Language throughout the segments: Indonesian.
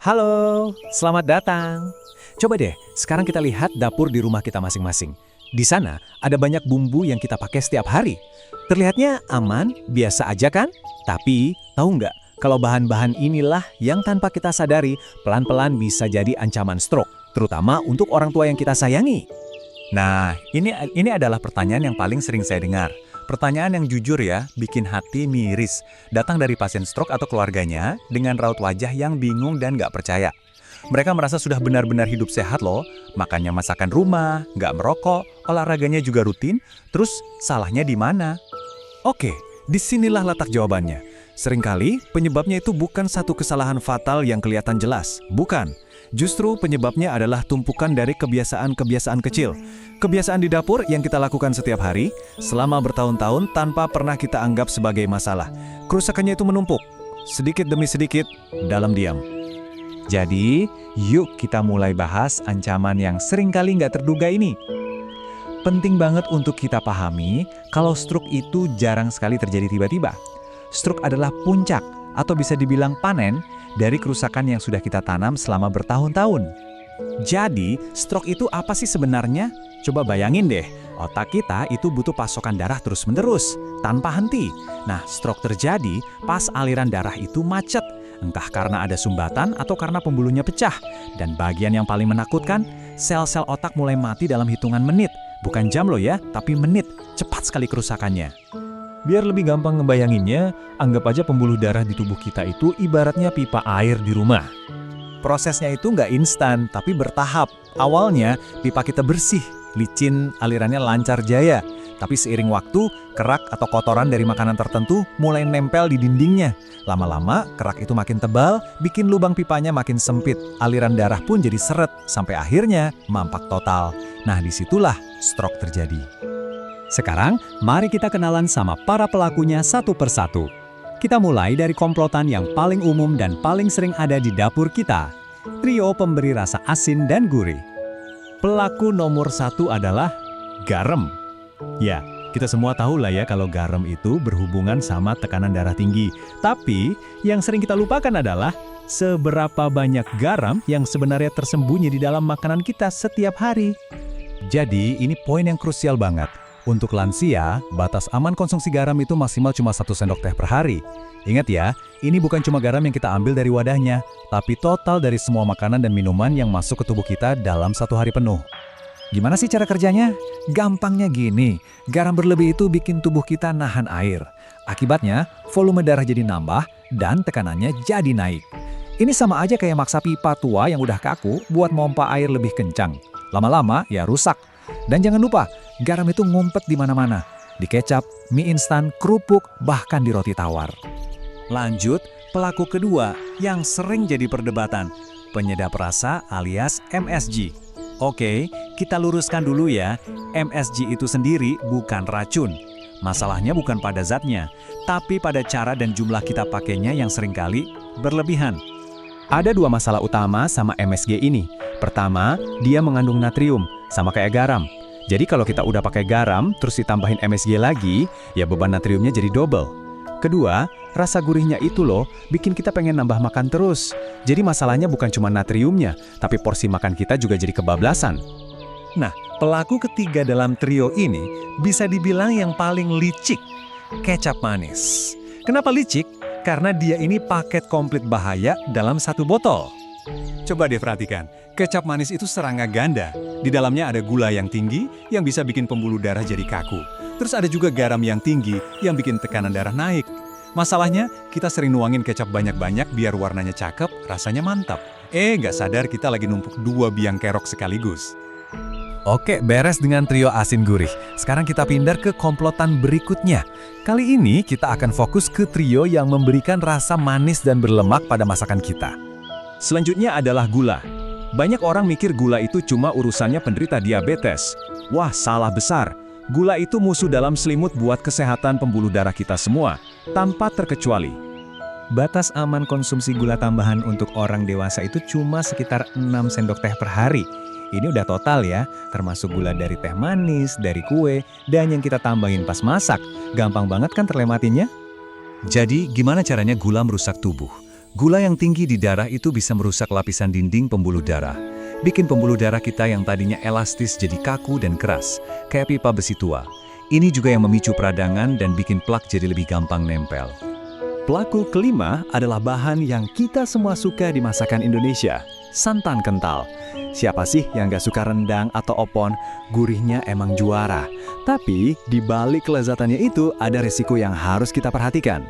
Halo, selamat datang. Coba deh, sekarang kita lihat dapur di rumah kita masing-masing. Di sana ada banyak bumbu yang kita pakai setiap hari. Terlihatnya aman, biasa aja kan? Tapi, tahu nggak, kalau bahan-bahan inilah yang tanpa kita sadari, pelan-pelan bisa jadi ancaman stroke, terutama untuk orang tua yang kita sayangi. Nah, ini adalah pertanyaan yang paling sering saya dengar. Pertanyaan yang jujur ya, bikin hati miris. Datang dari pasien stroke atau keluarganya dengan raut wajah yang bingung dan nggak percaya. Mereka merasa sudah benar-benar hidup sehat loh, makannya masakan rumah, nggak merokok, olahraganya juga rutin, terus salahnya di mana? Oke, disinilah letak jawabannya. Seringkali penyebabnya itu bukan satu kesalahan fatal yang kelihatan jelas. Bukan. Justru penyebabnya adalah tumpukan dari kebiasaan-kebiasaan kecil. Kebiasaan di dapur yang kita lakukan setiap hari, selama bertahun-tahun tanpa pernah kita anggap sebagai masalah. Kerusakannya itu menumpuk, sedikit demi sedikit, dalam diam. Jadi, yuk kita mulai bahas ancaman yang seringkali nggak terduga ini. Penting banget untuk kita pahami kalau stroke itu jarang sekali terjadi tiba-tiba. Stroke adalah puncak atau bisa dibilang panen dari kerusakan yang sudah kita tanam selama bertahun-tahun. Jadi, stroke itu apa sih sebenarnya? Coba bayangin deh, otak kita itu butuh pasokan darah terus-menerus, tanpa henti. Nah, stroke terjadi pas aliran darah itu macet, entah karena ada sumbatan atau karena pembuluhnya pecah. Dan bagian yang paling menakutkan, sel-sel otak mulai mati dalam hitungan menit. Bukan jam loh ya, tapi menit. Cepat sekali kerusakannya. Biar lebih gampang ngebayanginnya, anggap aja pembuluh darah di tubuh kita itu ibaratnya pipa air di rumah. Prosesnya itu nggak instan, tapi bertahap. Awalnya, pipa kita bersih, licin, alirannya lancar jaya. Tapi seiring waktu, kerak atau kotoran dari makanan tertentu mulai nempel di dindingnya. Lama-lama, kerak itu makin tebal, bikin lubang pipanya makin sempit. Aliran darah pun jadi seret, sampai akhirnya mampak total. Nah, disitulah stroke terjadi. Sekarang, mari kita kenalan sama para pelakunya satu persatu. Kita mulai dari komplotan yang paling umum dan paling sering ada di dapur kita. Trio pemberi rasa asin dan gurih. Pelaku nomor 1 adalah garam. Ya, kita semua tahu lah ya kalau garam itu berhubungan sama tekanan darah tinggi. Tapi, yang sering kita lupakan adalah seberapa banyak garam yang sebenarnya tersembunyi di dalam makanan kita setiap hari. Jadi, ini poin yang krusial banget. Untuk lansia, batas aman konsumsi garam itu maksimal cuma 1 sendok teh per hari. Ingat ya, ini bukan cuma garam yang kita ambil dari wadahnya, tapi total dari semua makanan dan minuman yang masuk ke tubuh kita dalam 1 hari penuh. Gimana sih cara kerjanya? Gampangnya gini, garam berlebih itu bikin tubuh kita nahan air. Akibatnya, volume darah jadi nambah dan tekanannya jadi naik. Ini sama aja kayak maksa pipa tua yang udah kaku buat mompa air lebih kencang. Lama-lama ya rusak. Dan jangan lupa, garam itu ngumpet di mana-mana. Di kecap, mie instan, kerupuk, bahkan di roti tawar. Lanjut, pelaku kedua yang sering jadi perdebatan. Penyedap rasa alias MSG. Oke, kita luruskan dulu ya. MSG itu sendiri bukan racun. Masalahnya bukan pada zatnya, tapi pada cara dan jumlah kita pakainya yang seringkali berlebihan. Ada 2 masalah utama sama MSG ini. Pertama, dia mengandung natrium, sama kayak garam. Jadi kalau kita udah pakai garam, terus ditambahin MSG lagi, ya beban natriumnya jadi double. Kedua, rasa gurihnya itu loh, bikin kita pengen nambah makan terus. Jadi masalahnya bukan cuma natriumnya, tapi porsi makan kita juga jadi kebablasan. Nah, pelaku ketiga dalam trio ini bisa dibilang yang paling licik, kecap manis. Kenapa licik? Karena dia ini paket komplit bahaya dalam 1 botol. Coba deh perhatikan, kecap manis itu serangga ganda. Di dalamnya ada gula yang tinggi yang bisa bikin pembuluh darah jadi kaku. Terus ada juga garam yang tinggi yang bikin tekanan darah naik. Masalahnya, kita sering nuangin kecap banyak-banyak biar warnanya cakep, rasanya mantap. Nggak sadar kita lagi numpuk 2 biang kerok sekaligus. Oke, beres dengan trio asin gurih. Sekarang kita pindah ke komplotan berikutnya. Kali ini kita akan fokus ke trio yang memberikan rasa manis dan berlemak pada masakan kita. Selanjutnya adalah gula. Banyak orang mikir gula itu cuma urusannya penderita diabetes. Wah, salah besar. Gula itu musuh dalam selimut buat kesehatan pembuluh darah kita semua, tanpa terkecuali. Batas aman konsumsi gula tambahan untuk orang dewasa itu cuma sekitar 6 sendok teh per hari. Ini udah total ya, termasuk gula dari teh manis, dari kue, dan yang kita tambahin pas masak. Gampang banget kan terlematinnya? Jadi, gimana caranya gula merusak tubuh? Gula yang tinggi di darah itu bisa merusak lapisan dinding pembuluh darah. Bikin pembuluh darah kita yang tadinya elastis jadi kaku dan keras, kayak pipa besi tua. Ini juga yang memicu peradangan dan bikin plak jadi lebih gampang nempel. Pelaku kelima adalah bahan yang kita semua suka di masakan Indonesia, santan kental. Siapa sih yang gak suka rendang atau opon? Gurihnya emang juara. Tapi di balik kelezatannya itu ada resiko yang harus kita perhatikan.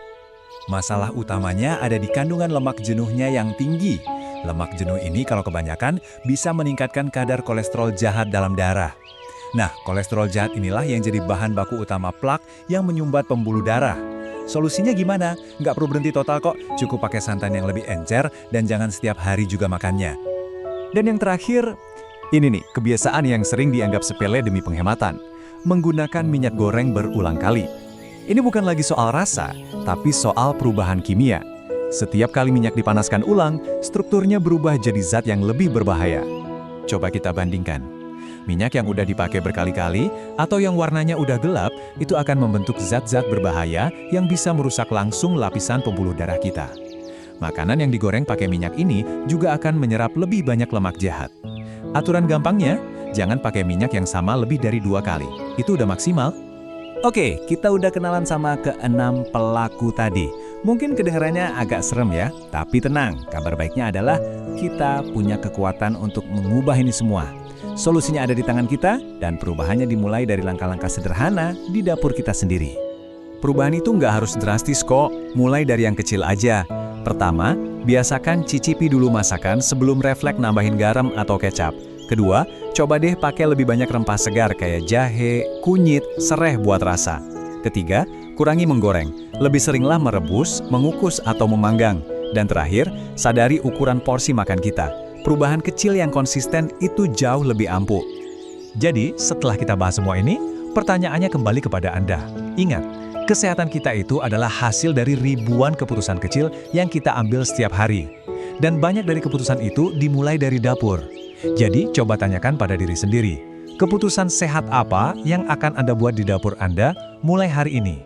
Masalah utamanya ada di kandungan lemak jenuhnya yang tinggi. Lemak jenuh ini kalau kebanyakan bisa meningkatkan kadar kolesterol jahat dalam darah. Nah, kolesterol jahat inilah yang jadi bahan baku utama plak yang menyumbat pembuluh darah. Solusinya gimana? Nggak perlu berhenti total kok, cukup pakai santan yang lebih encer dan jangan setiap hari juga makannya. Dan yang terakhir, ini nih kebiasaan yang sering dianggap sepele demi penghematan. Menggunakan minyak goreng berulang kali. Ini bukan lagi soal rasa, tapi soal perubahan kimia. Setiap kali minyak dipanaskan ulang, strukturnya berubah jadi zat yang lebih berbahaya. Coba kita bandingkan. Minyak yang udah dipakai berkali-kali atau yang warnanya udah gelap, itu akan membentuk zat-zat berbahaya yang bisa merusak langsung lapisan pembuluh darah kita. Makanan yang digoreng pakai minyak ini juga akan menyerap lebih banyak lemak jahat. Aturan gampangnya, jangan pakai minyak yang sama lebih dari 2 kali. Itu udah maksimal. Oke, kita udah kenalan sama ke-6 pelaku tadi. Mungkin kedengarannya agak serem ya, tapi tenang, kabar baiknya adalah kita punya kekuatan untuk mengubah ini semua. Solusinya ada di tangan kita, dan perubahannya dimulai dari langkah-langkah sederhana di dapur kita sendiri. Perubahan itu nggak harus drastis kok, mulai dari yang kecil aja. Pertama, biasakan cicipi dulu masakan sebelum refleks nambahin garam atau kecap. Kedua, coba deh pakai lebih banyak rempah segar kayak jahe, kunyit, sereh buat rasa. Ketiga, kurangi menggoreng. Lebih seringlah merebus, mengukus, atau memanggang. Dan terakhir, sadari ukuran porsi makan kita. Perubahan kecil yang konsisten itu jauh lebih ampuh. Jadi, setelah kita bahas semua ini, pertanyaannya kembali kepada Anda. Ingat, kesehatan kita itu adalah hasil dari ribuan keputusan kecil yang kita ambil setiap hari. Dan banyak dari keputusan itu dimulai dari dapur. Jadi, coba tanyakan pada diri sendiri, keputusan sehat apa yang akan Anda buat di dapur Anda mulai hari ini?